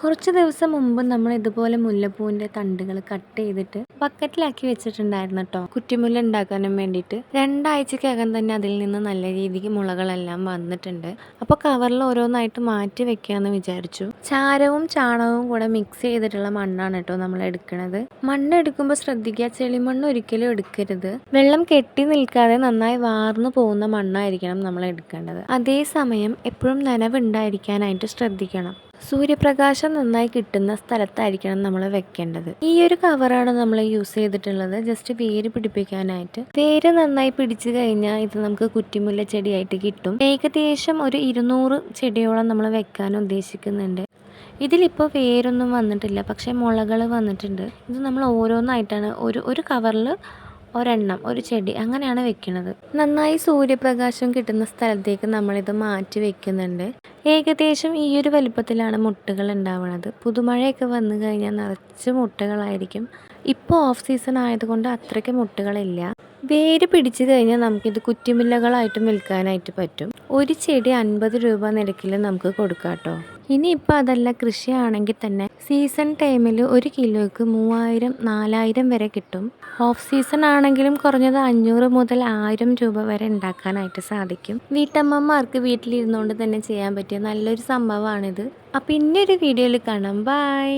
കുറച്ച് ദിവസം മുമ്പ് നമ്മൾ ഇതുപോലെ മുല്ലപ്പൂവിൻ്റെ തണ്ടുകൾ കട്ട് ചെയ്തിട്ട് ബക്കറ്റിലാക്കി വെച്ചിട്ടുണ്ടായിരുന്നു കേട്ടോ, കുറ്റിമുല്ല ഉണ്ടാക്കാനും വേണ്ടിയിട്ട്. 2 ആഴ്ചക്കകം തന്നെ അതിൽ നിന്ന് നല്ല രീതിക്ക് മുളകളെല്ലാം വന്നിട്ടുണ്ട്. അപ്പോൾ കവറിൽ ഓരോന്നായിട്ട് മാറ്റി വെക്കാമെന്ന് വിചാരിച്ചു. ചാരവും ചാണകവും കൂടെ മിക്സ് ചെയ്തിട്ടുള്ള മണ്ണാണ് കേട്ടോ നമ്മൾ എടുക്കുന്നത്. മണ്ണ് എടുക്കുമ്പോൾ ശ്രദ്ധിക്കുക, ചെളിമണ്ണ് ഒരിക്കലും എടുക്കരുത്. വെള്ളം കെട്ടി നിൽക്കാതെ നന്നായി വാർന്നു പോകുന്ന മണ്ണായിരിക്കണം നമ്മൾ എടുക്കേണ്ടത്. അതേസമയം എപ്പോഴും നനവുണ്ടായിരിക്കാനായിട്ട് ശ്രദ്ധിക്കണം. സൂര്യപ്രകാശം നന്നായി കിട്ടുന്ന സ്ഥലത്തായിരിക്കണം നമ്മൾ വെക്കേണ്ടത്. ഈ ഒരു കവറാണ് നമ്മൾ യൂസ് ചെയ്തിട്ടുള്ളത്, ജസ്റ്റ് വേര് പിടിപ്പിക്കാനായിട്ട്. വേര് നന്നായി പിടിച്ചു കഴിഞ്ഞാൽ ഇത് നമുക്ക് കുറ്റിമുല്ല ചെടിയായിട്ട് കിട്ടും. ഏകദേശം ഒരു 200 ചെടിയോളം നമ്മൾ വെക്കാൻ ഉദ്ദേശിക്കുന്നുണ്ട്. ഇതിലിപ്പോൾ വേരൊന്നും വന്നിട്ടില്ല, പക്ഷേ മുളകൾ വന്നിട്ടുണ്ട്. ഇത് നമ്മൾ ഓരോന്നായിട്ടാണ് ഒരു കവറിൽ ഒരെണ്ണം, ഒരു ചെടി അങ്ങനെയാണ് വെക്കുന്നത്. നന്നായി സൂര്യപ്രകാശം കിട്ടുന്ന സ്ഥലത്തേക്ക് നമ്മളിത് മാറ്റി വെക്കുന്നുണ്ട്. ഏകദേശം ഈ ഒരു വലുപ്പത്തിലാണ് മുട്ടുകൾ ഉണ്ടാവുന്നത്. പുതുമഴയൊക്കെ വന്നു കഴിഞ്ഞാൽ നിറച്ച് മുട്ടുകളായിരിക്കും. ഇപ്പോൾ ഓഫ് സീസൺ ആയതുകൊണ്ട് അത്രയ്ക്ക് മുട്ടുകളില്ല. വേര് പിടിച്ചു കഴിഞ്ഞാൽ നമുക്കിത് കുറ്റിമുല്ലകളായിട്ടും വിൽക്കാനായിട്ട് പറ്റും. ഒരു ചെടി 50 രൂപ നിരക്കിൽ നമുക്ക് കൊടുക്കാം കേട്ടോ. ഇനിയിപ്പോൾ അതല്ല, കൃഷിയാണെങ്കിൽ തന്നെ സീസൺ ടൈമിൽ 1 കിലോയ്ക്ക് 3000-4000 വരെ കിട്ടും. ഓഫ് സീസൺ ആണെങ്കിലും കുറഞ്ഞത് 500 മുതൽ 1000 രൂപ വരെ ഉണ്ടാക്കാനായിട്ട് സാധിക്കും. വീട്ടമ്മമാർക്ക് വീട്ടിലിരുന്നുകൊണ്ട് തന്നെ ചെയ്യാൻ പറ്റിയ നല്ലൊരു സംഭവമാണിത്. അപ്പോൾ ഇന്നൊരു വീഡിയോയിൽ കാണാം. ബൈ.